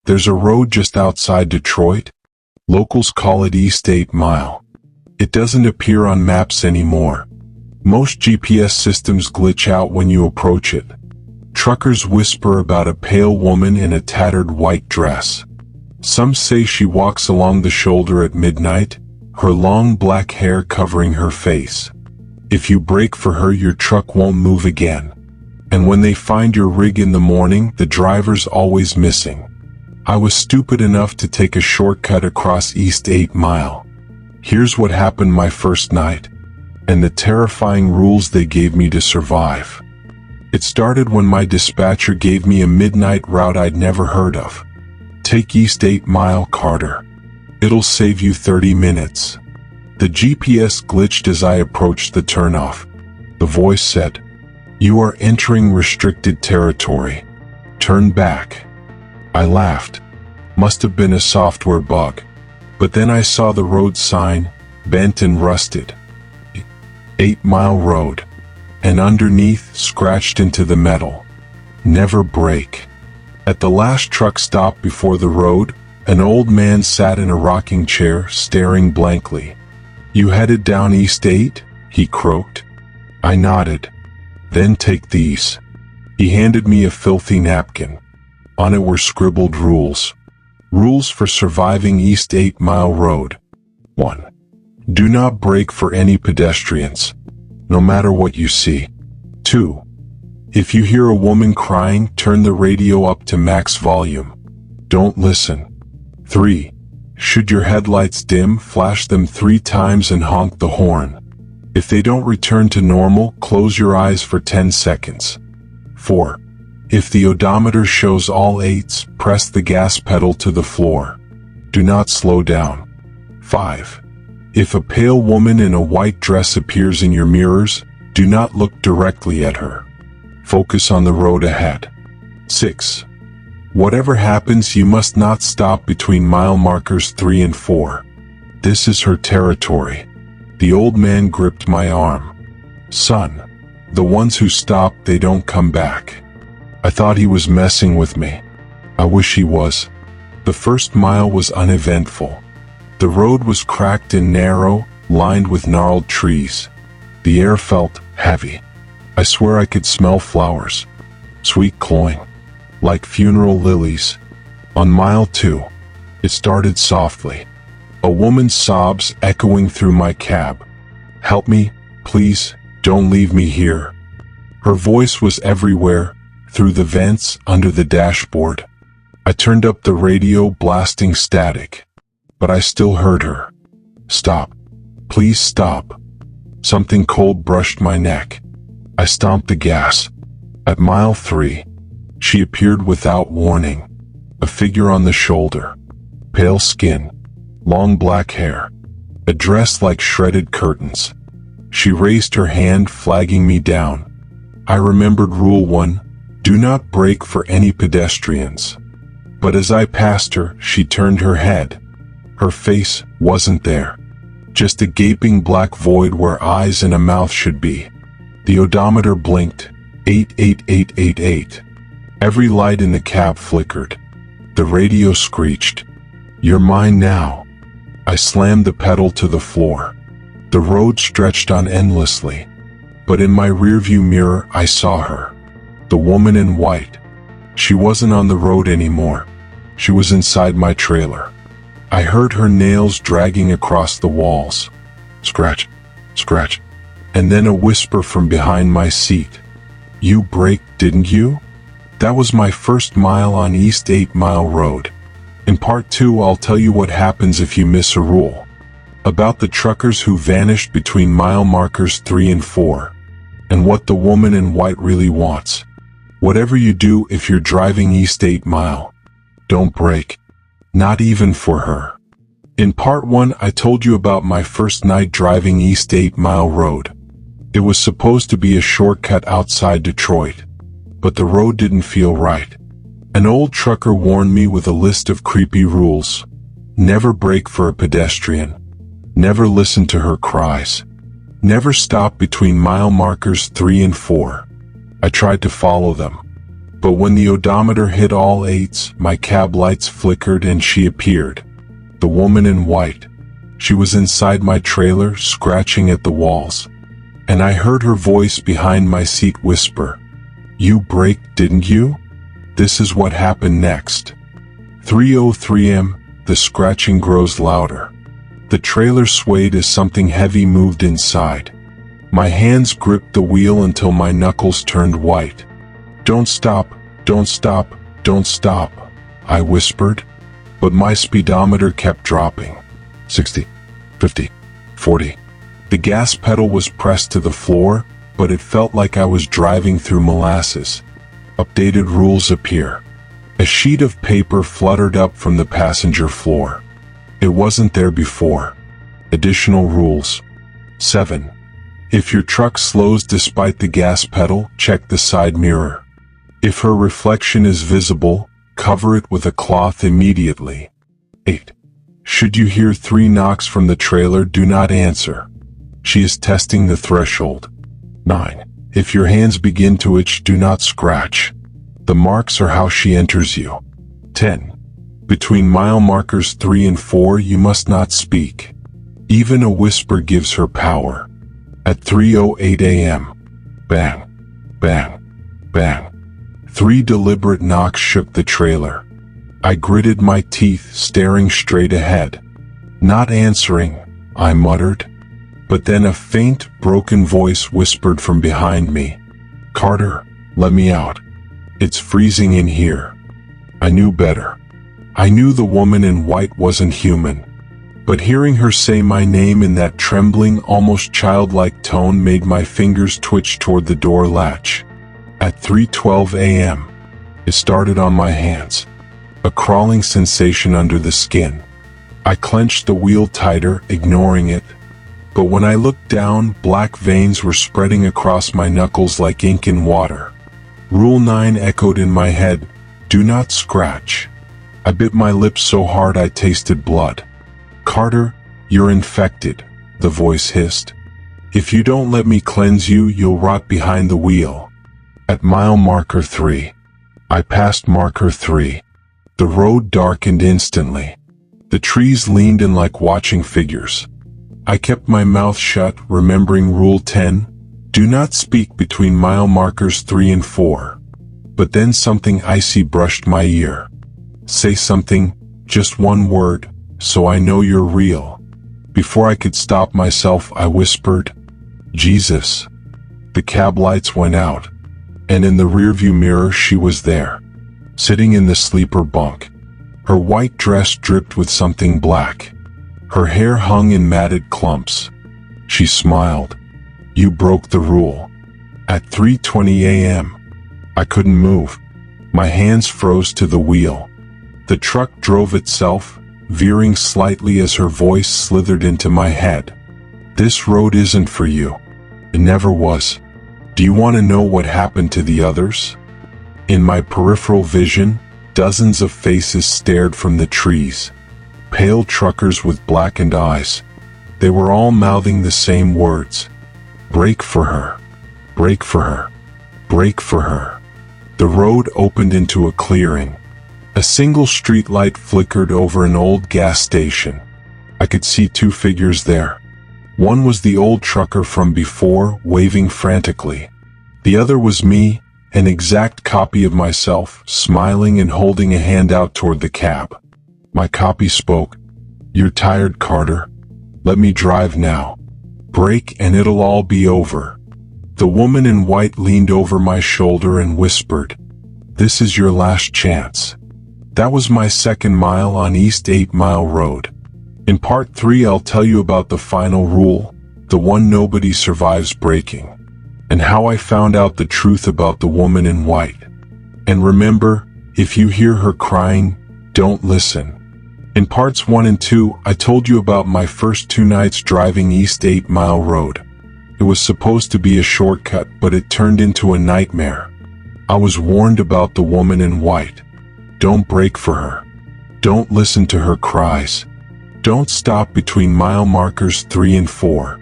There's a road just outside Detroit. Locals call it East 8 Mile. It doesn't appear on maps anymore. Most GPS systems glitch out when you approach it. Truckers whisper about a pale woman in a tattered white dress. Some say she walks along the shoulder at midnight, her long black hair covering her face. If you brake for her, your truck won't move again. And when they find your rig in the morning, the driver's always missing. I was stupid enough to take a shortcut across East 8 Mile. Here's what happened my first night, and the terrifying rules they gave me to survive. It started when my dispatcher gave me a midnight route I'd never heard of. Take East 8 Mile, Carter. It'll save you 30 minutes. The GPS glitched as I approached the turnoff. The voice said, "You are entering restricted territory. Turn back." I laughed. Must have been a software bug. But then I saw the road sign, bent and rusted. 8 Mile Road. And underneath, scratched into the metal, "Never brake." At the last truck stop before the road, an old man sat in a rocking chair, staring blankly. "You headed down East 8? He croaked. I nodded. "Then take these." He handed me a filthy napkin. On it were scribbled rules. Rules for surviving East 8 Mile Road. 1. Do not brake for any pedestrians, no matter what you see. 2. If you hear a woman crying, turn the radio up to max volume. Don't listen. 3. Should your headlights dim, flash them 3 times and honk the horn. If they don't return to normal, close your eyes for 10 seconds. 4. If the odometer shows all 8s, press the gas pedal to the floor. Do not slow down. 5. If a pale woman in a white dress appears in your mirrors, do not look directly at her. Focus on the road ahead. 6. Whatever happens, you must not stop between mile markers 3 and 4. This is her territory. The old man gripped my arm. "Son, the ones who stop, they don't come back." I thought he was messing with me. I wish he was. The first mile was uneventful. The road was cracked and narrow, lined with gnarled trees. The air felt heavy. I swear I could smell flowers. Sweet cloying. Like funeral lilies. On mile 2, it started softly. A woman's sobs echoing through my cab. "Help me, please, don't leave me here." Her voice was everywhere, through the vents, under the dashboard. I turned up the radio, blasting static. But I still heard her. "Stop. Please stop." Something cold brushed my neck. I stomped the gas. At mile 3, she appeared without warning. A figure on the shoulder. Pale skin. Long black hair. A dress like shredded curtains. She raised her hand, flagging me down. I remembered Rule 1. Do not brake for any pedestrians. But as I passed her, she turned her head. Her face wasn't there. Just a gaping black void where eyes and a mouth should be. The odometer blinked. 88888. Every light in the cab flickered. The radio screeched. "You're mine now." I slammed the pedal to the floor. The road stretched on endlessly. But in my rearview mirror, I saw her. The woman in white. She wasn't on the road anymore. She was inside my trailer. I heard her nails dragging across the walls. Scratch, scratch. And then a whisper from behind my seat. "You braked, didn't you?" That was my first mile on East 8 Mile Road. In part 2, I'll tell you what happens if you miss a rule. About the truckers who vanished between mile markers 3 and 4. And what the woman in white really wants. Whatever you do, if you're driving East 8 Mile, don't brake. Not even for her. In part 1, I told you about my first night driving East 8 Mile Road. It was supposed to be a shortcut outside Detroit. But the road didn't feel right. An old trucker warned me with a list of creepy rules. Never brake for a pedestrian. Never listen to her cries. Never stop between mile markers 3 and 4. I tried to follow them. But when the odometer hit all eights, my cab lights flickered and she appeared. The woman in white. She was inside my trailer, scratching at the walls. And I heard her voice behind my seat whisper, "You braked, didn't you?" This is what happened next. 3:03 am, the scratching grows louder. The trailer swayed as something heavy moved inside. My hands gripped the wheel until my knuckles turned white. "Don't stop, don't stop, don't stop," I whispered. But my speedometer kept dropping. 60, 50, 40. The gas pedal was pressed to the floor, but it felt like I was driving through molasses. Updated rules appear. A sheet of paper fluttered up from the passenger floor. It wasn't there before. Additional rules. 7. If your truck slows despite the gas pedal, check the side mirror. If her reflection is visible, cover it with a cloth immediately. 8. Should you hear 3 knocks from the trailer, do not answer. She is testing the threshold. 9. If your hands begin to itch, do not scratch. The marks are how she enters you. 10. Between mile markers 3 and 4 you must not speak. Even a whisper gives her power. At 3:08 am. Bang, bang, bang. 3 deliberate knocks shook the trailer. I gritted my teeth, staring straight ahead. Not answering, I muttered. But then a faint, broken voice whispered from behind me. "Carter, let me out. It's freezing in here." I knew better. I knew the woman in white wasn't human. But hearing her say my name in that trembling, almost childlike tone made my fingers twitch toward the door latch. At 3:12 am, it started on my hands. A crawling sensation under the skin. I clenched the wheel tighter, ignoring it. But when I looked down, black veins were spreading across my knuckles like ink in water. Rule 9 echoed in my head, "Do not scratch." I bit my lips so hard I tasted blood. "Carter, you're infected," the voice hissed. "If you don't let me cleanse you, you'll rot behind the wheel." At mile marker 3. I passed marker 3. The road darkened instantly. The trees leaned in like watching figures. I kept my mouth shut, remembering Rule 10, do not speak between mile markers 3 and 4. But then something icy brushed my ear. "Say something, just one word, so I know you're real." Before I could stop myself, I whispered, "Jesus." The cab lights went out, and in the rearview mirror she was there, sitting in the sleeper bunk. Her white dress dripped with something black. Her hair hung in matted clumps. She smiled. "You broke the rule." At 3:20 am, I couldn't move. My hands froze to the wheel. The truck drove itself, veering slightly as her voice slithered into my head. "This road isn't for you. It never was. Do you want to know what happened to the others?" In my peripheral vision, dozens of faces stared from the trees. Pale truckers with blackened eyes. They were all mouthing the same words. "Brake for her. Brake for her. Brake for her." The road opened into a clearing. A single street light flickered over an old gas station. I could see 2 figures there. One was the old trucker from before, waving frantically. The other was me, an exact copy of myself, smiling and holding a hand out toward the cab. My copy spoke. "You're tired, Carter. Let me drive now. Brake and it'll all be over." The woman in white leaned over my shoulder and whispered, "This is your last chance." That was my 2nd mile on East 8 Mile Road. In part 3 I'll tell you about the final rule, the one nobody survives breaking, and how I found out the truth about the woman in white. And remember, if you hear her crying, don't listen. In parts 1 and 2, I told you about my first 2 nights driving East 8 Mile Road. It was supposed to be a shortcut, but it turned into a nightmare. I was warned about the woman in white. Don't brake for her. Don't listen to her cries. Don't stop between mile markers 3 and 4.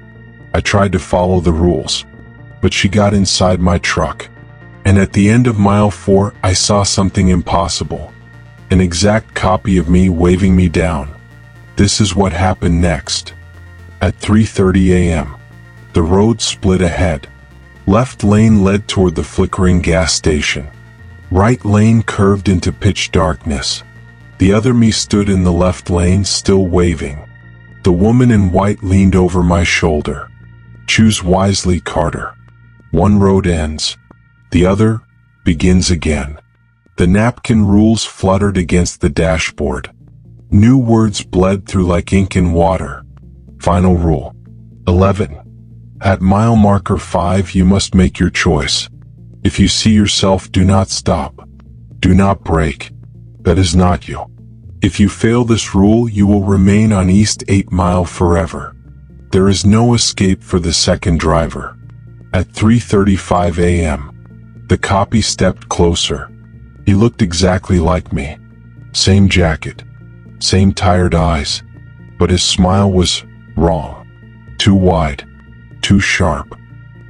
I tried to follow the rules, but she got inside my truck. And at the end of mile 4, I saw something impossible. An exact copy of me waving me down. This is what happened next. At 3:30 a.m., the road split ahead. Left lane led toward the flickering gas station. Right lane curved into pitch darkness. The other me stood in the left lane, still waving. The woman in white leaned over my shoulder. Choose wisely, Carter. One road ends. The other begins again. The napkin rules fluttered against the dashboard. New words bled through like ink in water. Final rule. 11. At mile marker 5 you must make your choice. If you see yourself, do not stop. Do not brake. That is not you. If you fail this rule, you will remain on East 8 Mile forever. There is no escape for the second driver. At 3:35 a.m., the copy stepped closer. He looked exactly like me. Same jacket. Same tired eyes. But his smile was wrong. Too wide. Too sharp.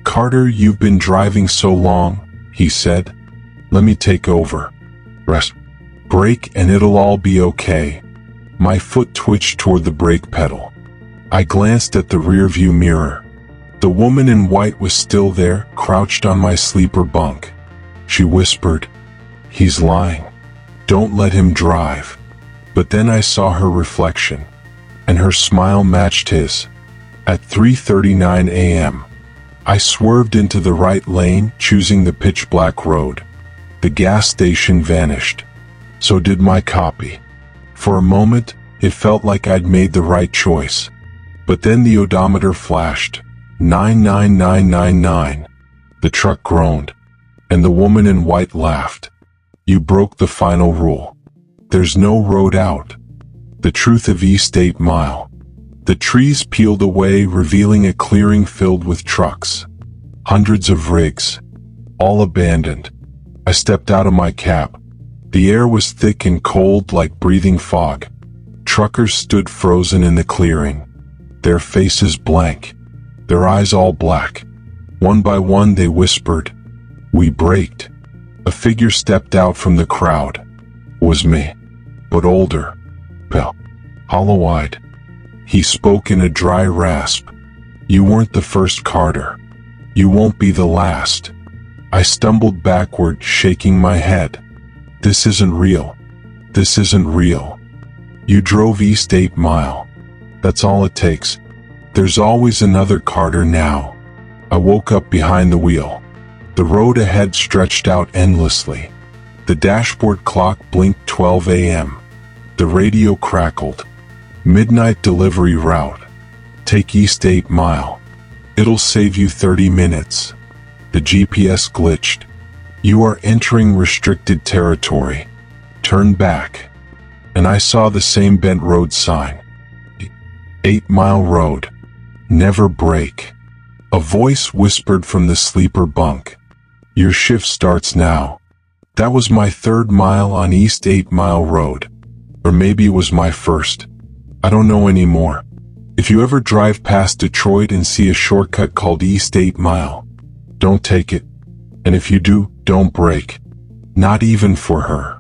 Carter, you've been driving so long, he said. Let me take over. Rest. Brake and it'll all be okay. My foot twitched toward the brake pedal. I glanced at the rearview mirror. The woman in white was still there, crouched on my sleeper bunk. She whispered, "He's lying. Don't let him drive." But then I saw her reflection, and her smile matched his. At 3:39 a.m., I swerved into the right lane, choosing the pitch-black road. The gas station vanished. So did my copy. For a moment, it felt like I'd made the right choice. But then the odometer flashed. 99999. The truck groaned, and the woman in white laughed. You broke the final rule. There's no road out. The truth of East 8 Mile. The trees peeled away, revealing a clearing filled with trucks. Hundreds of rigs. All abandoned. I stepped out of my cab. The air was thick and cold like breathing fog. Truckers stood frozen in the clearing. Their faces blank. Their eyes all black. One by one they whispered, "We braked." A figure stepped out from the crowd. It was me, but older, pale, hollow-eyed. He spoke in a dry rasp. "You weren't the first, Carter. You won't be the last." I stumbled backward, shaking my head. This isn't real. This isn't real. You drove East 8 Mile. That's all it takes. There's always another Carter now. I woke up behind the wheel. The road ahead stretched out endlessly. The dashboard clock blinked 12 a.m. The radio crackled. Midnight delivery route. Take East 8 Mile. It'll save you 30 minutes. The GPS glitched. You are entering restricted territory. Turn back. And I saw the same bent road sign. 8 Mile Road. Never brake. A voice whispered from the sleeper bunk. Your shift starts now. That was my 3rd mile on East 8 Mile Road. Or maybe it was my 1st. I don't know anymore. If you ever drive past Detroit and see a shortcut called East 8 Mile, don't take it. And if you do, don't brake. Not even for her.